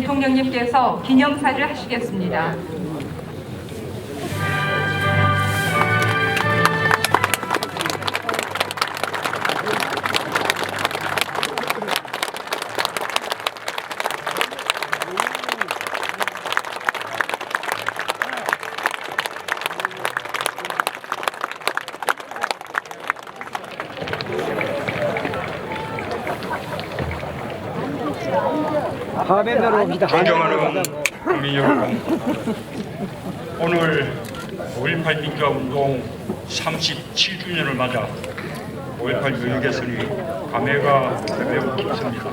대통령님께서 기념사를 하시겠습니다. 존경하는 국민 여러분, 오늘 5.18 민주화운동 37주년을 맞아 5.18 여유개선이 감회가 매우 깊습니다.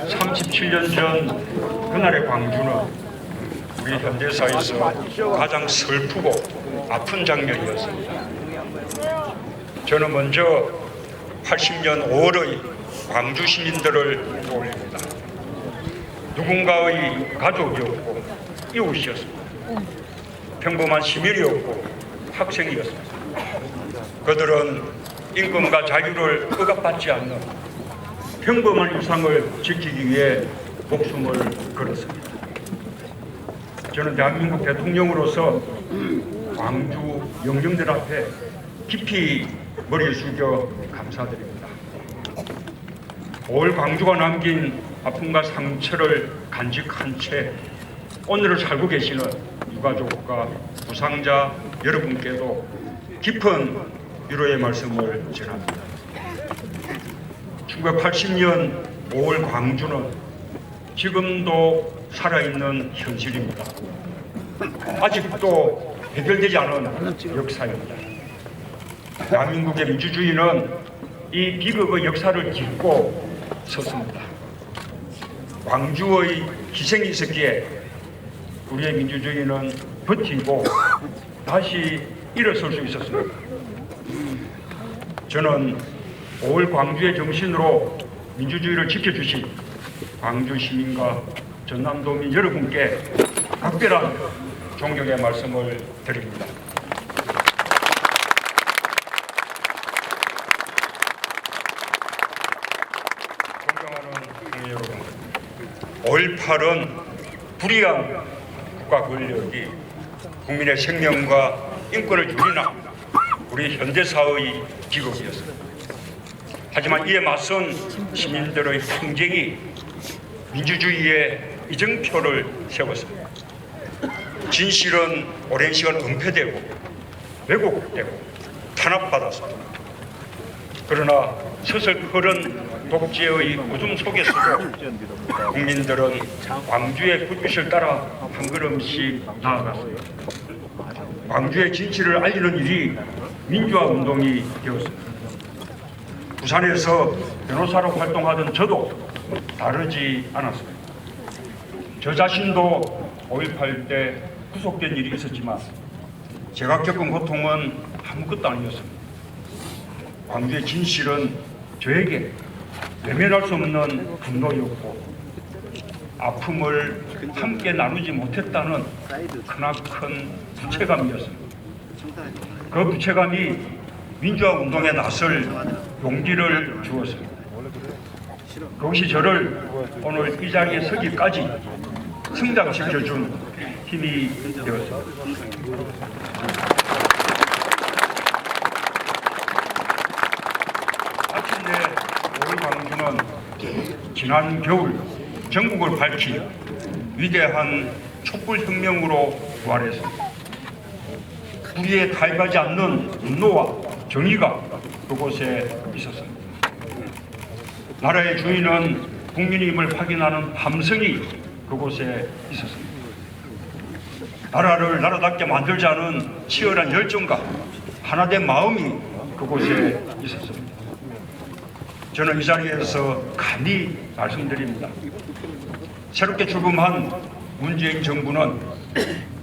37년 전 그날의 광주는 우리 현대사에서 가장 슬프고 아픈 장면이었습니다. 저는 먼저 80년 5월의 광주 시민들을 떠올립니다. 누군가의 가족이었고 이웃이었습니다. 평범한 시민이었고 학생이었습니다. 그들은 임금과 자유를 억압받지 않는 평범한 일상을 지키기 위해 목숨을 걸었습니다. 저는 대한민국 대통령으로서 광주 영령들 앞에 깊이 머리 숙여 감사드립니다. 5월 광주가 남긴 아픔과 상처를 간직한 채 오늘을 살고 계시는 유가족과 부상자 여러분께도 깊은 위로의 말씀을 전합니다. 1980년 5월 광주는 지금도 살아있는 현실입니다. 아직도 해결되지 않은 역사입니다. 대한민국의 민주주의는 이 비극의 역사를 딛고 섰습니다. 광주의 희생이 있었기에 우리의 민주주의는 버티고 다시 일어설 수 있었습니다. 저는 5월 광주의 정신으로 민주주의를 지켜주신 광주 시민과 전남도민 여러분께 각별한 존경의 말씀을 드립니다. 존경하는 국민 여러분, 5.18은 불의한 국가 권력이 국민의 생명과 인권을 죽이는 우리 현대사의 기극이었습니다. 하지만 이에 맞선 시민들의 항쟁이 민주주의의 이정표를 세웠습니다. 진실은 오랜 시간 은폐되고 왜곡되고 탄압받았습니다. 그러나 서슬퍼른 독재의 어둠 속에서도 국민들은 광주의 불빛을 따라 한 걸음씩 나아갔습니다. 광주의 진실을 알리는 일이 민주화운동이 되었습니다. 부산에서 변호사로 활동하던 저도 다르지 않았습니다. 저 자신도 5.18 때 구속된 일이 있었지만 제가 겪은 고통은 아무것도 아니었습니다. 광주의 진실은 저에게 외면할 수 없는 분노였고 아픔을 함께 나누지 못했다는 크나큰 부채감이었습니다. 그 부채감이 민주화운동에 나설 용기를 주었습니다. 그것이 저를 오늘 이 자리에 서기까지 성장시켜준 힘이 되었습니다. 마침내 5월 광주는 지난 겨울 전국을 밝힌 위대한 촛불혁명으로 부활했습니다. 우리의 타협하지 않는 분노와 정의가 그곳에 있었습니다. 나라의 주인은 국민임을 확인하는 함성이 그곳에 있었습니다. 나라를 나라답게 만들자는 치열한 열정과 하나된 마음이 그곳에 있었습니다. 저는 이 자리에서 감히 말씀드립니다. 새롭게 출범한 문재인 정부는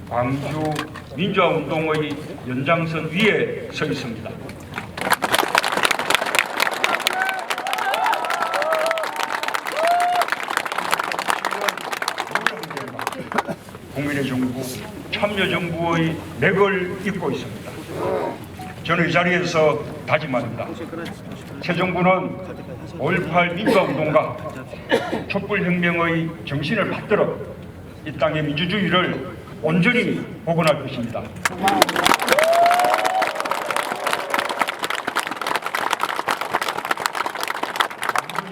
광주 민주화운동의 연장선 위에 서 있습니다. 국민의 정부, 참여정부의 맥을 잇고 있습니다. 저는 이 자리에서 다짐합니다. 새 정부는 5.18 민주화운동과 촛불혁명의 정신을 받들어 이 땅의 민주주의를 온전히 복원할 것입니다.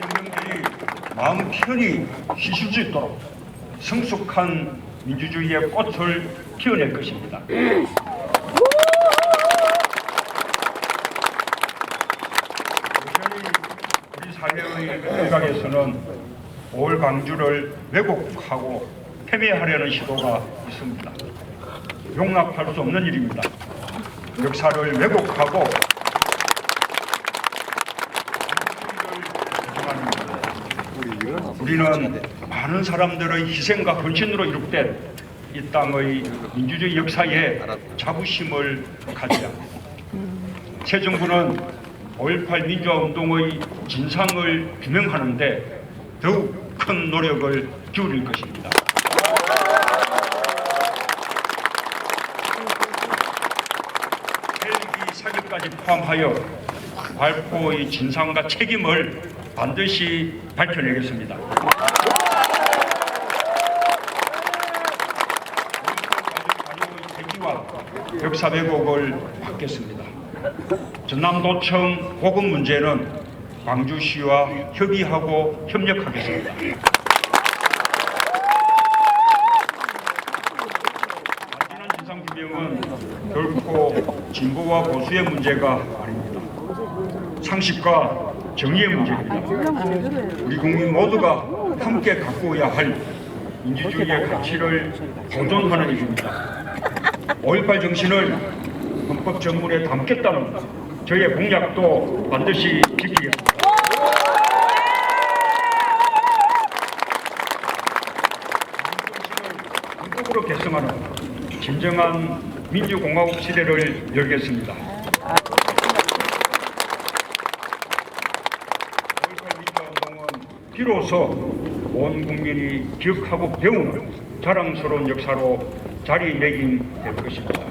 영령들이 마음 편히 쉬실 수 있도록 성숙한 민주주의의 꽃을 피워낼 것입니다. 우리 사회의 일각에서는 5월 광주를 왜곡하고 패배하려는 시도가 있습니다. 용납할 수 없는 일입니다. 역사를 왜곡하고 우리는 많은 사람들의 희생과 헌신으로 이룩된 이 땅의 민주주의 역사에 자부심을 가져야 합니다. 새 정부는 5.18 민주화운동의 진상을 규명하는데 더욱 큰 노력을 기울일 것입니다. 헬기 사격까지 포함하여 발포의 진상과 책임을 반드시 밝혀내겠습니다. 대기와 역사 왜곡을 받겠습니다. 전남도청 보급 문제는 광주시와 협의하고 협력하겠습니다. 단순한 진상규명은 결코 진보와 보수의 문제가 아닙니다. 상식과 정의의 문제입니다. 우리 국민 모두가 함께 가꾸어야 할 민주주의의 가치를 보존하는 일입니다. 5.18 정신을 헌법 전문에 담겠다는 저희의 공약도 반드시 지키겠습니다. 헌법으로 개성하는 진정한 민주공화국 시대를 열겠습니다. 5.18 민주화운동은 비로소 온 국민이 기억하고 배우는 자랑스러운 역사로 자리매김될 것입니다.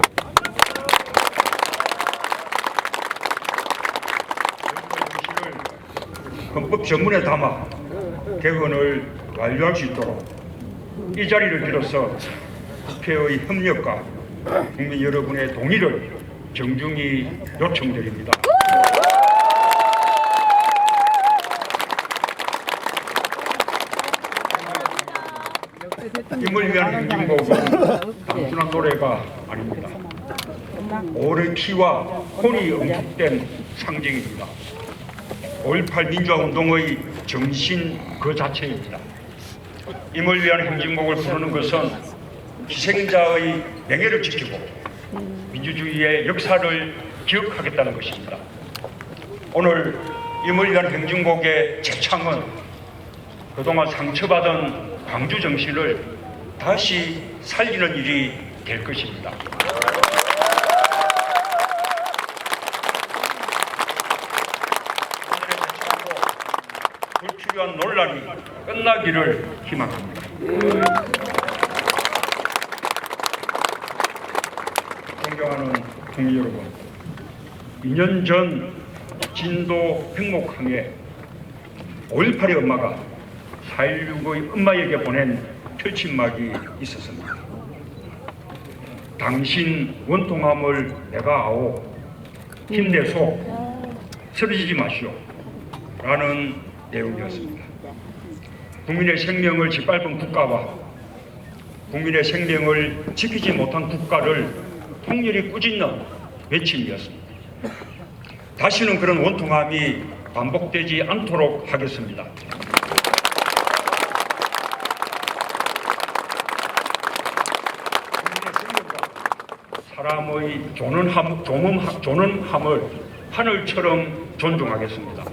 헌법 전문에 담아 개헌을 완료할 수 있도록 이 자리를 빌어서 국회의 협력과 국민 여러분의 동의를 정중히 요청드립니다. 힘을 위한 행진곡은 단순한 노래가 아닙니다. 오랜 피와 혼이 응축된 상징입니다. 5.18 민주화운동의 정신 그 자체입니다. 임을 위한 행진곡을 부르는 것은 희생자의 명예를 지키고 민주주의의 역사를 기억하겠다는 것입니다. 오늘 임을 위한 행진곡의 재창은 그동안 상처받은 광주 정신을 다시 살리는 일이 될 것입니다. 불필요한 논란이 끝나기를 희망합니다. 존경하는 국민 여러분, 2년 전 진도 횡목항에 5.18의 엄마가 4.16의 엄마에게 보낸 표친막이 있었습니다. 당신 원통함을 내가 아오, 힘내소, 쓰러지지 마시오 라는 내용이었습니다. 국민의 생명을 짓밟은 국가와 국민의 생명을 지키지 못한 국가를 통렬히 꾸짖는 외침이었습니다. 다시는 그런 원통함이 반복되지 않도록 하겠습니다. 국민의 생명과 사람의 존엄함을 하늘처럼 존중하겠습니다.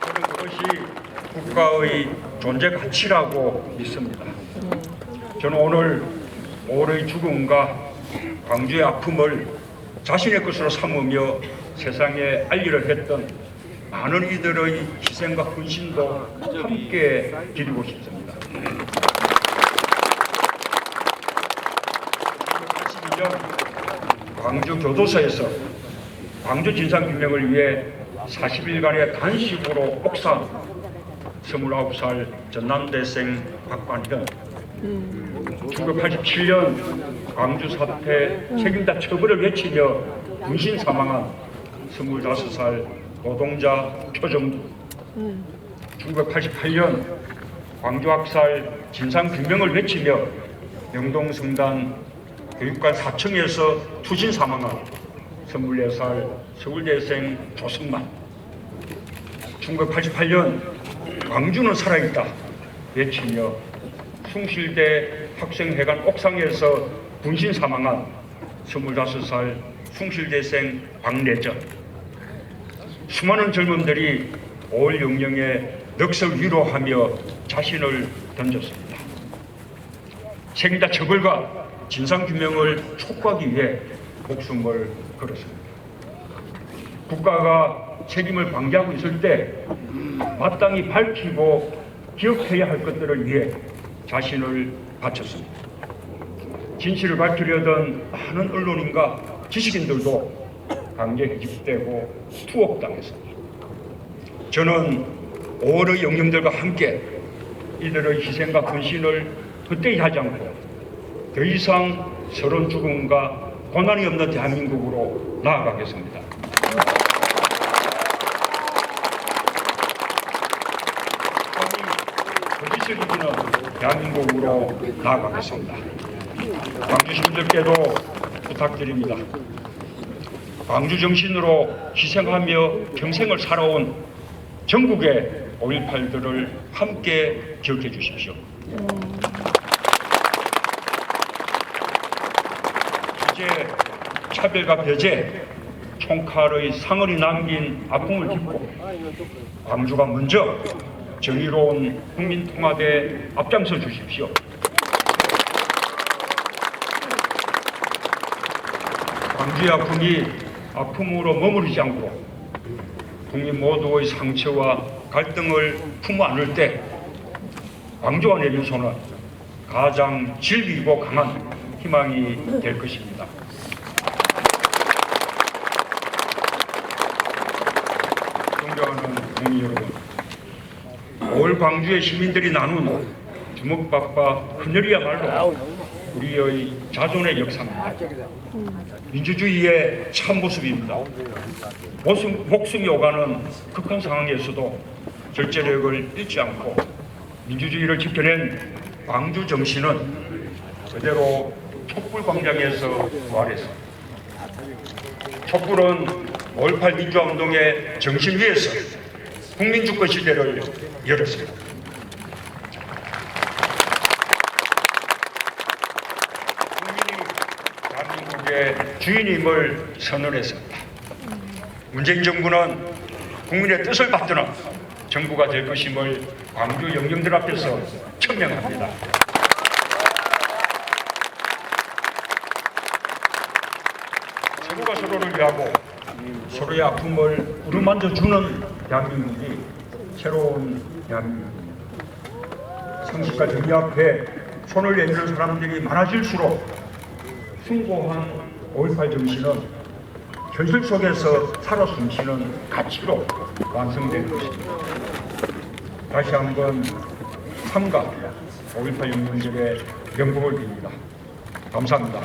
저는 그것이 국가의 존재 가치라고 믿습니다. 저는 오늘 5월의 죽음과 광주의 아픔을 자신의 것으로 삼으며 세상에 알리려 했던 많은 이들의 희생과 헌신도 함께 드리고 싶습니다. 82년 광주 교도소에서 광주 진상규명을 위해 40일간의 단식으로 옥상 29살 전남대생 박관현 1987년 광주 사태 책임자 처벌을 외치며 분신 사망한 25살 노동자 표정두 1988년 광주 학살 진상규명을 외치며 명동성당 교육관 4층에서 투신 사망한 24살 서울대생 조승만 1988년 광주는 살아있다 외치며 숭실대 학생회관 옥상에서 분신 사망한 25살 숭실대생 박래전 수많은 젊은들이 5월 영령에 넋을 위로하며 자신을 던졌습니다. 책임자 처벌과 진상규명을 촉구하기 위해 목숨을 걸었습니다. 국가가 책임을 방기하고 있을 때 마땅히 밝히고 기억해야 할 것들을 위해 자신을 바쳤습니다. 진실을 밝히려던 많은 언론인과 지식인들도 강제 해직되고 투옥당했습니다. 저는 5월의 영령들과 함께 이들의 희생과 헌신을 헛되이 하지 않고 더 이상 서러운 죽음과 고난이 없는 대한민국으로 나아가겠습니다. 거짓을 이기는 대한민국으로 나아가겠습니다. 광주 시민들께도 부탁드립니다. 광주 정신으로 희생하며 평생을 살아온 전국의 5.18들을 함께 기억해 주십시오. 이제 차별과 배제, 총칼의 상흔이 남긴 아픔을 딛고 광주가 먼저 정의로운 국민통합에 앞장서 주십시오. 광주의 아픔이 아픔으로 머무르지 않고 국민 모두의 상처와 갈등을 품어 안을 때 광주와 내림소는 가장 질기고 강한 희망이 될 것입니다. 존경하는 국민 여러분, 5월 광주의 시민들이 나눈 주먹밥과 헌혈이야말로 우리의 자존의 역사입니다. 민주주의의 참모습입니다. 목숨이 오가는 극한 상황에서도 절제력을 잃지 않고 민주주의를 지켜낸 광주 정신은 그대로 촛불 광장에서 부활했습니다. 촛불은 5.18 민주화운동의 정신 위에서 국민주권 시대를 열었습니다. 주인임을 선언했습니다. 문재인 정부는 국민의 뜻을 받드는 정부가 될 것임을 광주 영령들 앞에서 천명합니다. 서로가 서로를 위하고 서로의 아픔을 어루만져주는 대한민국이 새로운 대한민국입니다. 상식과 정의 앞에 손을 내미는 사람들이 많아질수록 숭고한 5.18 정신은 현실 속에서 살아 숨쉬는 가치로 완성될 것입니다. 다시 한번 삼가 5.18 영령들의 명복을 빕니다. 감사합니다.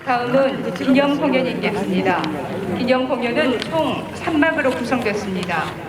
다음은 기념 공연이 있겠습니다. 기념 공연은 총 3막으로 구성됐습니다.